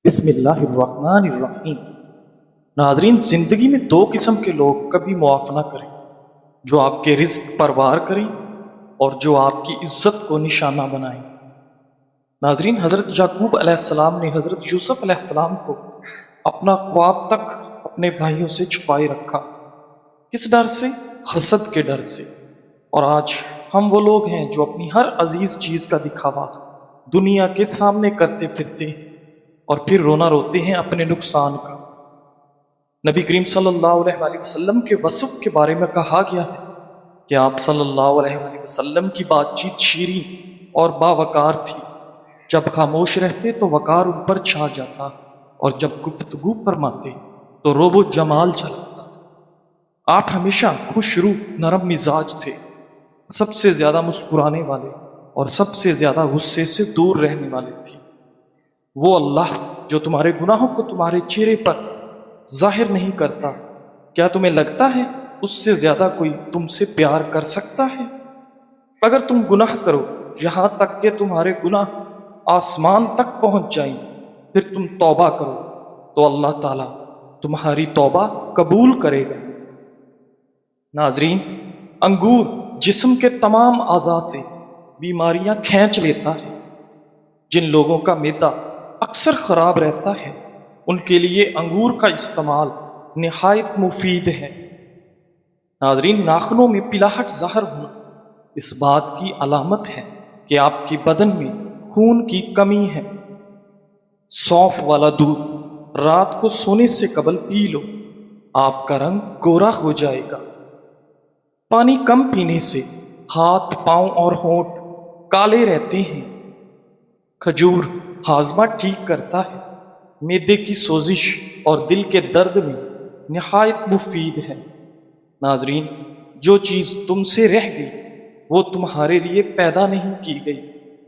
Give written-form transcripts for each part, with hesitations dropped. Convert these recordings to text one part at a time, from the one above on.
بسم اللہ الرحمن الرحیم۔ ناظرین، زندگی میں دو قسم کے لوگ کبھی معاف نہ کریں، جو آپ کے رزق پر وار کریں اور جو آپ کی عزت کو نشانہ بنائیں۔ ناظرین، حضرت یعقوب علیہ السلام نے حضرت یوسف علیہ السلام کو اپنا خواب تک اپنے بھائیوں سے چھپائے رکھا۔ کس ڈر سے؟ حسد کے ڈر سے۔ اور آج ہم وہ لوگ ہیں جو اپنی ہر عزیز چیز کا دکھاوا دنیا کے سامنے کرتے پھرتے ہیں اور پھر رونا روتے ہیں اپنے نقصان کا۔ نبی کریم صلی اللہ علیہ وآلہ وسلم کے وصف کے بارے میں کہا گیا ہے کہ آپ صلی اللہ علیہ وآلہ وسلم کی بات چیت شیریں اور باوقار تھی۔ جب خاموش رہتے تو وقار ان پر چھا جاتا، اور جب گفتگو فرماتے تو روب و جمال جھلکتا۔ آپ ہمیشہ خوش روح، نرم مزاج تھے، سب سے زیادہ مسکرانے والے اور سب سے زیادہ غصے سے دور رہنے والے تھے۔ وہ اللہ جو تمہارے گناہوں کو تمہارے چہرے پر ظاہر نہیں کرتا، کیا تمہیں لگتا ہے اس سے زیادہ کوئی تم سے پیار کر سکتا ہے؟ اگر تم گناہ کرو یہاں تک کہ تمہارے گناہ آسمان تک پہنچ جائیں، پھر تم توبہ کرو تو اللہ تعالیٰ تمہاری توبہ قبول کرے گا۔ ناظرین، انگور جسم کے تمام اعضاء سے بیماریاں کھینچ لیتا ہے۔ جن لوگوں کا معدہ اکثر خراب رہتا ہے ان کے لیے انگور کا استعمال نہایت مفید ہے۔ ناظرین، ناخنوں میں پلاہٹ ظاہر ہونا اس بات کی علامت ہے کہ آپ کے بدن میں خون کی کمی ہے۔ سونف والا دودھ رات کو سونے سے قبل پی لو، آپ کا رنگ گورا ہو جائے گا۔ پانی کم پینے سے ہاتھ، پاؤں اور ہونٹ کالے رہتے ہیں۔ کھجور ہاضمہ ٹھیک کرتا ہے، معدے کی سوزش اور دل کے درد میں نہایت مفید ہے۔ ناظرین، جو چیز تم سے رہ گئی وہ تمہارے لیے پیدا نہیں کی گئی،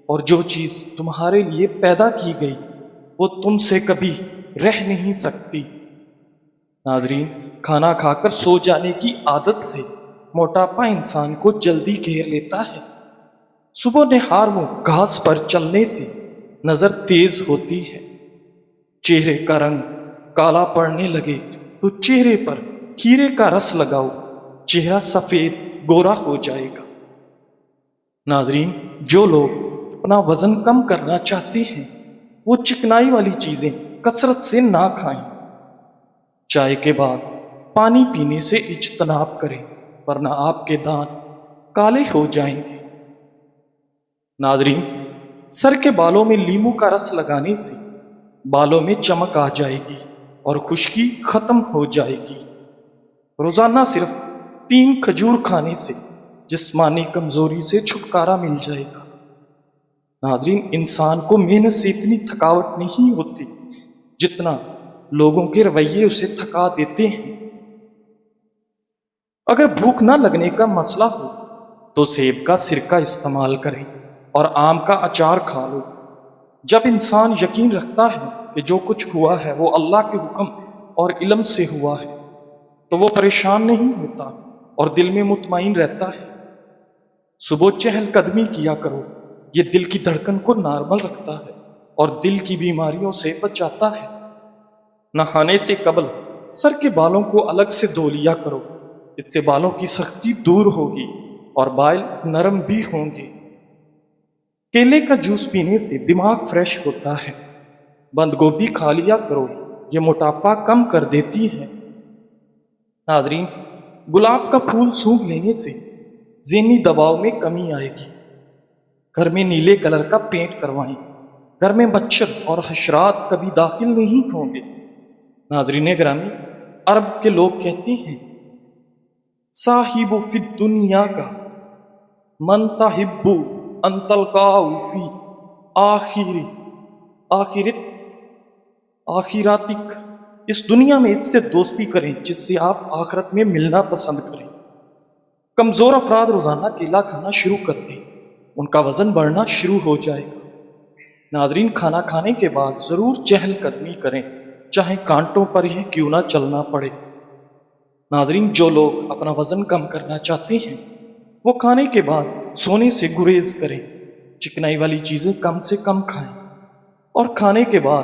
اور جو چیز تمہارے لیے پیدا کی گئی وہ تم سے کبھی رہ نہیں سکتی۔ ناظرین، کھانا کھا کر سو جانے کی عادت سے موٹاپا انسان کو جلدی گھیر لیتا ہے۔ صبح نہار میں گھاس پر چلنے سے نظر تیز ہوتی ہے۔ چہرے کا رنگ کالا پڑنے لگے تو چہرے پر کھیرے کا رس لگاؤ، چہرہ سفید گورا ہو جائے گا۔ ناظرین، جو لوگ اپنا وزن کم کرنا چاہتے ہیں وہ چکنائی والی چیزیں کثرت سے نہ کھائیں۔ چائے کے بعد پانی پینے سے اجتناب کریں، ورنہ آپ کے دانت کالے ہو جائیں گے۔ ناظرین، سر کے بالوں میں لیمو کا رس لگانے سے بالوں میں چمک آ جائے گی اور خشکی ختم ہو جائے گی۔ روزانہ صرف 3 کھجور کھانے سے جسمانی کمزوری سے چھٹکارا مل جائے گا۔ ناظرین، انسان کو محنت سے اتنی تھکاوٹ نہیں ہوتی جتنا لوگوں کے رویے اسے تھکا دیتے ہیں۔ اگر بھوک نہ لگنے کا مسئلہ ہو تو سیب کا سرکہ استعمال کریں اور آم کا اچار کھا لو۔ جب انسان یقین رکھتا ہے کہ جو کچھ ہوا ہے وہ اللہ کے حکم اور علم سے ہوا ہے تو وہ پریشان نہیں ہوتا اور دل میں مطمئن رہتا ہے۔ صبح چہل قدمی کیا کرو، یہ دل کی دھڑکن کو نارمل رکھتا ہے اور دل کی بیماریوں سے بچاتا ہے۔ نہانے سے قبل سر کے بالوں کو الگ سے دھو لیا کرو، اس سے بالوں کی سختی دور ہوگی اور بال نرم بھی ہوں گے۔ کیلے کا جوس پینے سے دماغ فریش ہوتا ہے۔ بند گوبھی کھا لیا کرو، یہ موٹاپا کم کر دیتی ہے۔ ناظرین، گلاب کا پھول سونگھ لینے سے ذہنی دباؤ میں کمی آئے گی۔ گھر میں نیلے کلر کا پینٹ کروائیں، گھر میں مچھر اور حشرات کبھی داخل نہیں ہوں گے۔ ناظرین گرامی، عرب کے لوگ کہتے ہیں صاحب فی الدنیا کا من تحب ان تلقاہ فی آخرتک، اس دنیا میں اس سے دوستی کریں جس سے آپ آخرت میں ملنا پسند کریں۔ کمزور افراد روزانہ کیلا کھانا شروع کر دیں، ان کا وزن بڑھنا شروع ہو جائے گا۔ ناظرین، کھانا کھانے کے بعد ضرور چہل قدمی کریں، چاہے کانٹوں پر ہی کیوں نہ چلنا پڑے۔ ناظرین، جو لوگ اپنا وزن کم کرنا چاہتے ہیں وہ کھانے کے بعد سونے سے گریز کریں، چکنائی والی چیزیں کم سے کم کھائیں اور کھانے کے بعد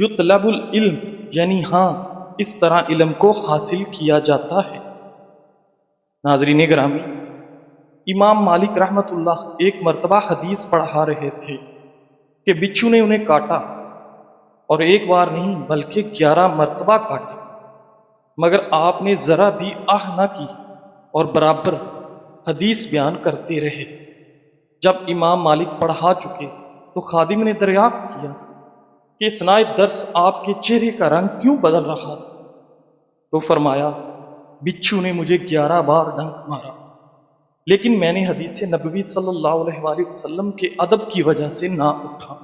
یطلب العلم یعنی ہاں اس طرح علم کو حاصل کیا جاتا ہے۔ ناظرین گرامی، امام مالک رحمۃ اللہ ایک مرتبہ حدیث پڑھا رہے تھے کہ بچھو نے انہیں کاٹا، اور ایک بار نہیں بلکہ 11 مرتبہ کاٹا، مگر آپ نے ذرا بھی آہ نہ کی اور برابر حدیث بیان کرتے رہے۔ جب امام مالک پڑھا چکے تو خادم نے دریافت کیا کہ اثناء درس آپ کے چہرے کا رنگ کیوں بدل رہا تھا؟ تو فرمایا، بچھو نے مجھے 11 بار ڈنک مارا، لیکن میں نے حدیث نبوی صلی اللہ علیہ وآلہ وسلم کے ادب کی وجہ سے نہ اٹھا،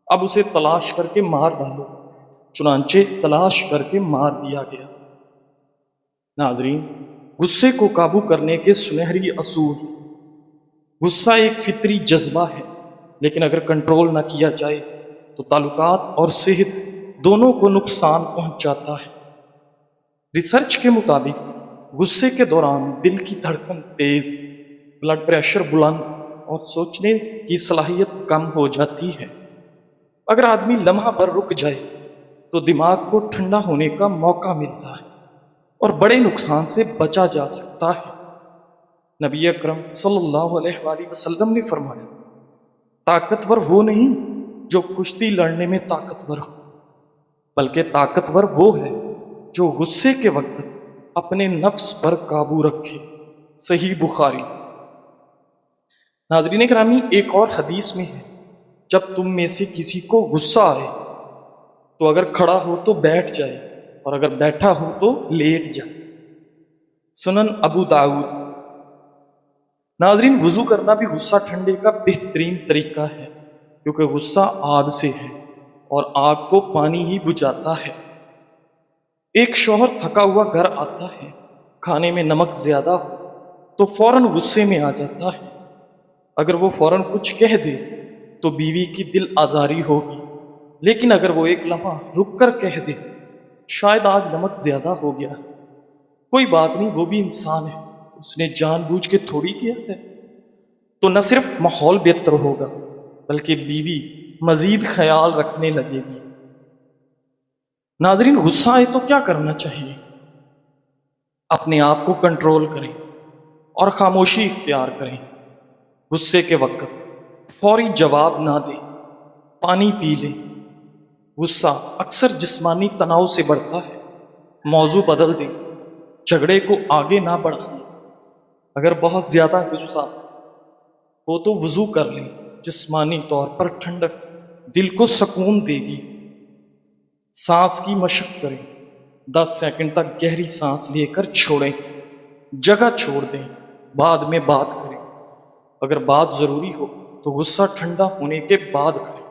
اب اسے تلاش کر کے مار ڈالو۔ چنانچہ تلاش کر کے مار دیا گیا۔ ناظرین، غصے کو قابو کرنے کے سنہری اصول۔ غصہ ایک فطری جذبہ ہے، لیکن اگر کنٹرول نہ کیا جائے تو تعلقات اور صحت دونوں کو نقصان پہنچاتا ہے۔ ریسرچ کے مطابق غصے کے دوران دل کی دھڑکن تیز، بلڈ پریشر بلند اور سوچنے کی صلاحیت کم ہو جاتی ہے۔ اگر آدمی لمحہ پر رک جائے تو دماغ کو ٹھنڈا ہونے کا موقع ملتا ہے اور بڑے نقصان سے بچا جا سکتا ہے۔ نبی اکرم صلی اللہ علیہ وآلہ وسلم نے فرمایا، طاقتور وہ نہیں جو کشتی لڑنے میں طاقتور ہو، بلکہ طاقتور وہ ہے جو غصے کے وقت اپنے نفس پر قابو رکھے۔ صحیح بخاری۔ ناظرین گرامی، ایک اور حدیث میں ہے، جب تم میں سے کسی کو غصہ آئے تو اگر کھڑا ہو تو بیٹھ جائے، اور اگر بیٹھا ہو تو لیٹ جائے۔ سنن ابو داؤد۔ ناظرین، وضو کرنا بھی غصہ ٹھنڈے کا بہترین طریقہ ہے، کیونکہ غصہ آگ سے ہے اور آگ کو پانی ہی بجھاتا ہے۔ ایک شوہر تھکا ہوا گھر آتا ہے، کھانے میں نمک زیادہ ہو تو فوراً غصے میں آ جاتا ہے۔ اگر وہ فوراً کچھ کہہ دے تو بیوی کی دل آزاری ہوگی، لیکن اگر وہ ایک لمحہ رک کر کہہ دے، شاید آج نمک زیادہ ہو گیا، کوئی بات نہیں، وہ بھی انسان ہے، اس نے جان بوجھ کے تھوڑی کیا ہے، تو نہ صرف ماحول بہتر ہوگا بلکہ بیوی مزید خیال رکھنے لگے گی۔ ناظرین، غصہ آئے تو کیا کرنا چاہیے؟ اپنے آپ کو کنٹرول کریں اور خاموشی اختیار کریں۔ غصے کے وقت فوری جواب نہ دیں، پانی پی لیں۔ غصہ اکثر جسمانی تناؤ سے بڑھتا ہے، موضوع بدل دیں، جھگڑے کو آگے نہ بڑھائیں۔ اگر بہت زیادہ غصہ ہو تو وضو کر لیں، جسمانی طور پر ٹھنڈک دل کو سکون دے گی۔ سانس کی مشق کریں، 10 سیکنڈ تک گہری سانس لے کر چھوڑیں، جگہ چھوڑ دیں، بعد میں بات کریں۔ اگر بات ضروری ہو تو غصہ ٹھنڈا ہونے کے بعد کریں۔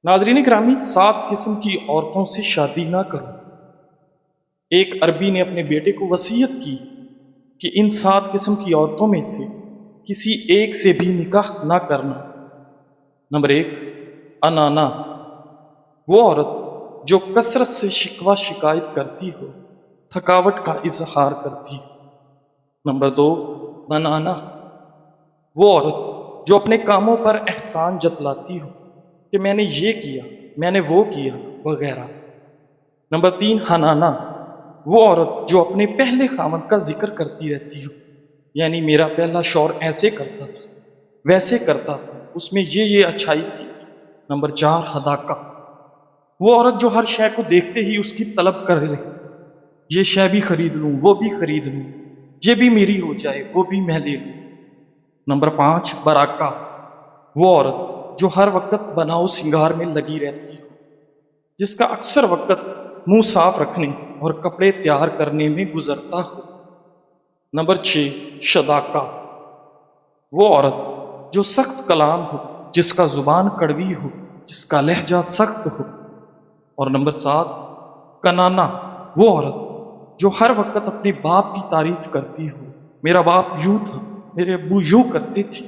ناظرین گرامی، 7 قسم کی عورتوں سے شادی نہ کرو۔ ایک عربی نے اپنے بیٹے کو وصیت کی کہ ان 7 قسم کی عورتوں میں سے کسی ایک سے بھی نکاح نہ کرنا۔ نمبر 1، انانا، وہ عورت جو کثرت سے شکوہ شکایت کرتی ہو، تھکاوٹ کا اظہار کرتی ہو۔ نمبر 2، بنانا، وہ عورت جو اپنے کاموں پر احسان جتلاتی ہو کہ میں نے یہ کیا، میں نے وہ کیا وغیرہ۔ نمبر 3، حنانا، وہ عورت جو اپنے پہلے خاوند کا ذکر کرتی رہتی ہو، یعنی میرا پہلا شوہر ایسے کرتا تھا، ویسے کرتا تھا، اس میں یہ اچھائی تھی۔ نمبر 4، حداقہ، وہ عورت جو ہر شے کو دیکھتے ہی اس کی طلب کر لے، یہ شے بھی خرید لوں، وہ بھی خرید لوں، یہ بھی میری ہو جائے، وہ بھی میں لے لوں۔ نمبر 5، براکہ، وہ عورت جو ہر وقت بناؤ سنگار میں لگی رہتی ہو، جس کا اکثر وقت منہ صاف رکھنے اور کپڑے تیار کرنے میں گزرتا ہو۔ نمبر 6، شداکہ، وہ عورت جو سخت کلام ہو، جس کا زبان کڑوی ہو، جس کا لہجہ سخت ہو۔ اور نمبر 7، کنانا، وہ عورت جو ہر وقت اپنے باپ کی تعریف کرتی ہو، میرا باپ یوں تھا، میرے ابو یوں کرتے تھے،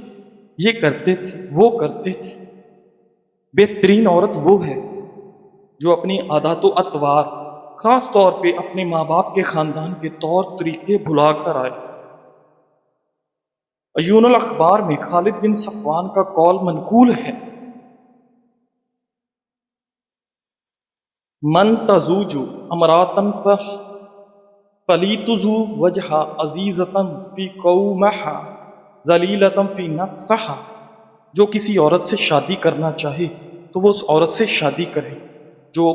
یہ کرتے تھے، وہ کرتے تھے۔ بہترین عورت وہ ہے جو اپنی عادات و اطوار، خاص طور پہ اپنے ماں باپ کے خاندان کے طور طریقے بھلا کر آئے۔ عیون الاخبار میں خالد بن صفوان کا قول منقول ہے، من تزوج امراتن پر فلیتزو وجہ عزیزتن فی قومہا ذلیلتن فی نفسہا، جو کسی عورت سے شادی کرنا چاہے تو وہ اس عورت سے شادی کرے جو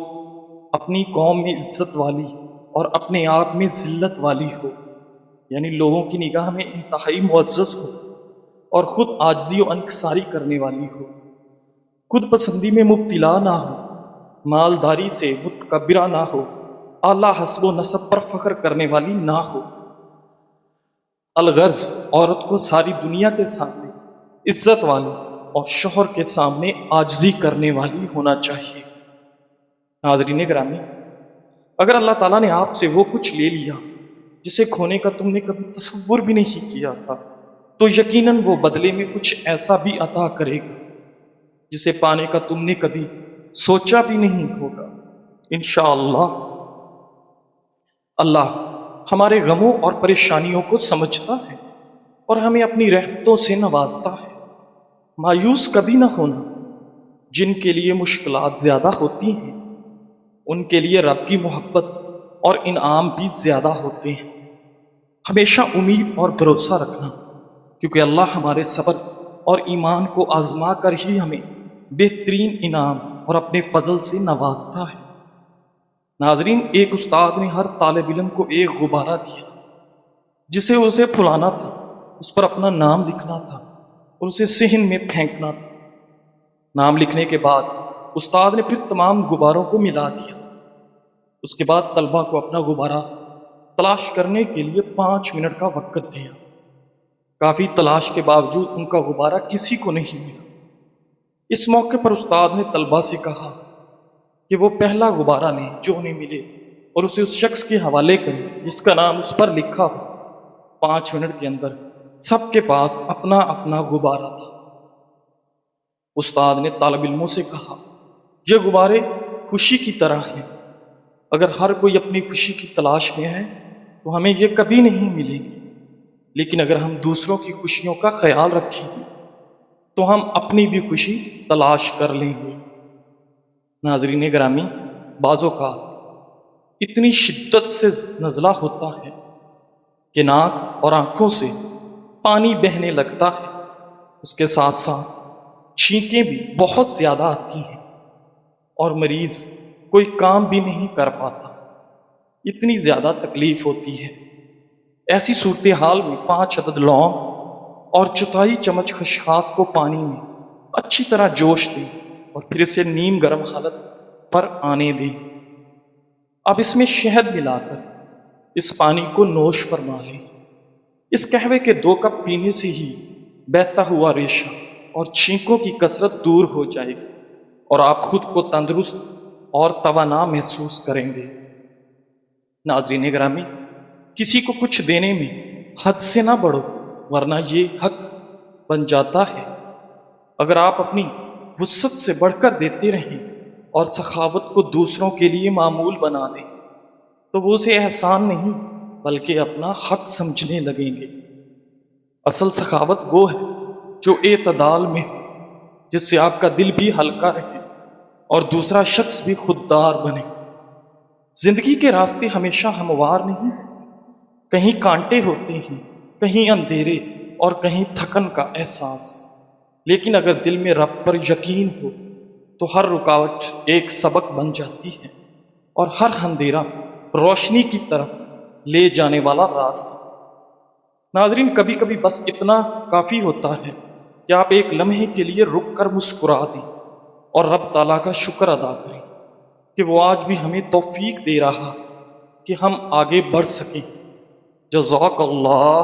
اپنی قوم میں عزت والی اور اپنے آپ میں ذلت والی ہو، یعنی لوگوں کی نگاہ میں انتہائی معزز ہو اور خود عاجزی و انکساری کرنے والی ہو، خود پسندی میں مبتلا نہ ہو، مالداری سے متکبرہ نہ ہو، اعلیٰ حسب و نسب پر فخر کرنے والی نہ ہو۔ الغرض عورت کو ساری دنیا کے سامنے عزت والی اور شوہر کے سامنے عاجزی کرنے والی ہونا چاہیے۔ ناظرین گرامی، اگر اللہ تعالیٰ نے آپ سے وہ کچھ لے لیا جسے کھونے کا تم نے کبھی تصور بھی نہیں کیا تھا، تو یقیناً وہ بدلے میں کچھ ایسا بھی عطا کرے گا جسے پانے کا تم نے کبھی سوچا بھی نہیں ہوگا انشاءاللہ۔ اللہ ہمارے غموں اور پریشانیوں کو سمجھتا ہے اور ہمیں اپنی رحمتوں سے نوازتا ہے۔ مایوس کبھی نہ ہونا، جن کے لیے مشکلات زیادہ ہوتی ہیں ان کے لیے رب کی محبت اور انعام بھی زیادہ ہوتے ہیں۔ ہمیشہ امید اور بھروسہ رکھنا، کیونکہ اللہ ہمارے صبر اور ایمان کو آزما کر ہی ہمیں بہترین انعام اور اپنے فضل سے نوازتا ہے۔ ناظرین، ایک استاد نے ہر طالب علم کو ایک غبارہ دیا جسے اسے پھلانا تھا، اس پر اپنا نام لکھنا تھا اور اسے صحن میں پھینکنا تھا۔ نام لکھنے کے بعد استاد نے پھر تمام غباروں کو ملا دیا۔ اس کے بعد طلبہ کو اپنا غبارہ تلاش کرنے کے لیے 5 منٹ کا وقت دیا۔ کافی تلاش کے باوجود ان کا غبارہ کسی کو نہیں ملا۔ اس موقع پر استاد نے طلبہ سے کہا کہ وہ پہلا غبارہ لیں جو انہیں ملے اور اسے اس شخص کے حوالے کریں جس کا نام اس پر لکھا ہو۔ 5 منٹ کے اندر سب کے پاس اپنا اپنا غبارہ تھا۔ استاد نے طالب علموں سے کہا، یہ غبارے خوشی کی طرح ہیں، اگر ہر کوئی اپنی خوشی کی تلاش میں ہے تو ہمیں یہ کبھی نہیں ملے گی، لیکن اگر ہم دوسروں کی خوشیوں کا خیال رکھیں گے تو ہم اپنی بھی خوشی تلاش کر لیں گے۔ ناظرین گرامی، بعض اوقات اتنی شدت سے نزلہ ہوتا ہے کہ ناک اور آنکھوں سے پانی بہنے لگتا ہے، اس کے ساتھ ساتھ چھینکیں بھی بہت زیادہ آتی ہیں اور مریض کوئی کام بھی نہیں کر پاتا، اتنی زیادہ تکلیف ہوتی ہے۔ ایسی صورتحال میں 5 عدد لونگ اور 1/4 چمچ خشخاش کو پانی میں اچھی طرح جوش دیں اور پھر اسے نیم گرم حالت پر آنے دیں۔ اب اس میں شہد ملا کر اس پانی کو نوش فرما لیں۔ اس قہوے کے 2 کپ پینے سے ہی بہتا ہوا ریشہ اور چھینکوں کی کثرت دور ہو جائے گی اور آپ خود کو تندرست اور توانا محسوس کریں گے۔ ناظرین گرامی، کسی کو کچھ دینے میں حد سے نہ بڑھو ورنہ یہ حق بن جاتا ہے۔ اگر آپ اپنی وسعت سے بڑھ کر دیتے رہیں اور سخاوت کو دوسروں کے لیے معمول بنا دیں تو وہ اسے احسان نہیں بلکہ اپنا حق سمجھنے لگیں گے۔ اصل سخاوت وہ ہے جو اعتدال میں ہو، جس سے آپ کا دل بھی ہلکا رہے اور دوسرا شخص بھی خوددار بنے۔ زندگی کے راستے ہمیشہ ہموار نہیں، کہیں کانٹے ہوتے ہیں، کہیں اندھیرے اور کہیں تھکن کا احساس، لیکن اگر دل میں رب پر یقین ہو تو ہر رکاوٹ ایک سبق بن جاتی ہے اور ہر اندھیرا روشنی کی طرف لے جانے والا راستہ۔ ناظرین، کبھی کبھی بس اتنا کافی ہوتا ہے کہ آپ ایک لمحے کے لیے رک کر مسکرا دیں اور رب تعالیٰ کا شکر ادا کریں کہ وہ آج بھی ہمیں توفیق دے رہا کہ ہم آگے بڑھ سکیں۔ جزاک اللہ۔